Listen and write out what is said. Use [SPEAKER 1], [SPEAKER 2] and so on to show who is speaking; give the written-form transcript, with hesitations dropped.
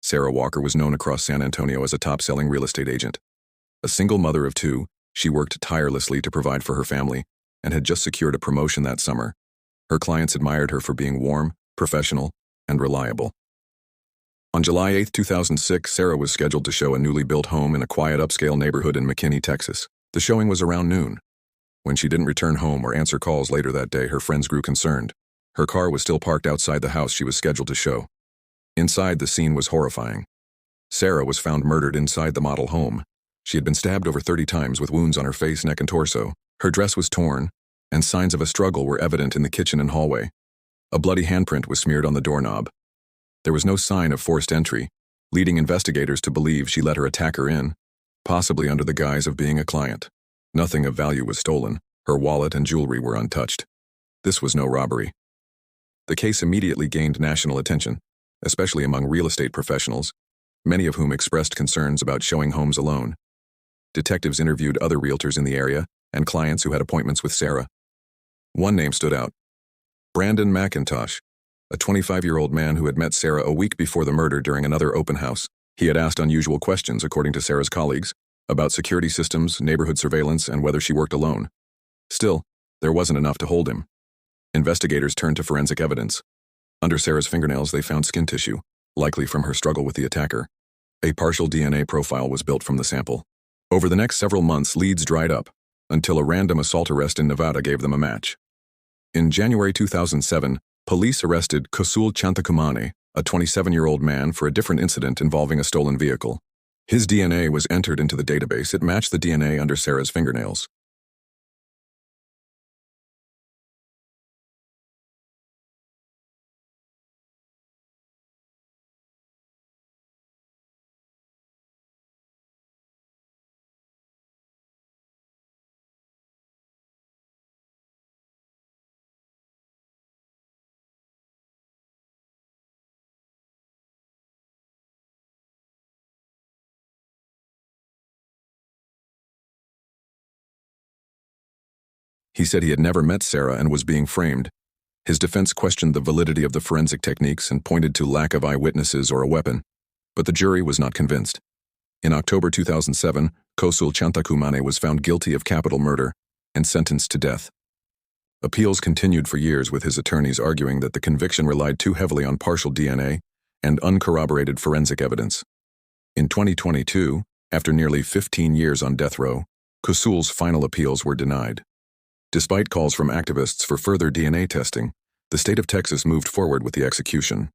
[SPEAKER 1] Sarah Walker was known across San Antonio as a top-selling real estate agent. A single mother of two, she worked tirelessly to provide for her family and had just secured a promotion that summer. Her clients admired her for being warm, professional, and reliable. On July 8, 2006, Sarah was scheduled to show a newly built home in a quiet upscale neighborhood in McKinney, Texas. The showing was around noon. When she didn't return home or answer calls later that day, her friends grew concerned. Her car was still parked outside the house she was scheduled to show. Inside, the scene was horrifying. Sarah was found murdered inside the model home. She had been stabbed over 30 times with wounds on her face, neck, and torso. Her dress was torn, and signs of a struggle were evident in the kitchen and hallway. A bloody handprint was smeared on the doorknob. There was no sign of forced entry, leading investigators to believe she let her attacker in, possibly under the guise of being a client. Nothing of value was stolen. Her wallet and jewelry were untouched. This was no robbery. The case immediately gained national attention, especially among real estate professionals, many of whom expressed concerns about showing homes alone. Detectives interviewed other realtors in the area and clients who had appointments with Sarah. One name stood out: Brandon McIntosh, a 25-year-old man who had met Sarah a week before the murder during another open house. He had asked unusual questions, according to Sarah's colleagues, about security systems, neighborhood surveillance, and whether she worked alone. Still, there wasn't enough to hold him. Investigators turned to forensic evidence. Under Sarah's fingernails, they found skin tissue, likely from her struggle with the attacker. A partial DNA profile was built from the sample. Over the next several months, leads dried up, until a random assault arrest in Nevada gave them a match. In January 2007, police arrested Kosul Chantakumane, a 27-year-old man, for a different incident involving a stolen vehicle. His DNA was entered into the database. It matched the DNA under Sarah's fingernails. He said he had never met Sarah and was being framed. His defense questioned the validity of the forensic techniques and pointed to lack of eyewitnesses or a weapon, but the jury was not convinced. In October 2007, Kosul Chantakumane was found guilty of capital murder and sentenced to death. Appeals continued for years, with his attorneys arguing that the conviction relied too heavily on partial DNA and uncorroborated forensic evidence. In 2022, after nearly 15 years on death row, Kosul's final appeals were denied. Despite calls from activists for further DNA testing, the state of Texas moved forward with the execution,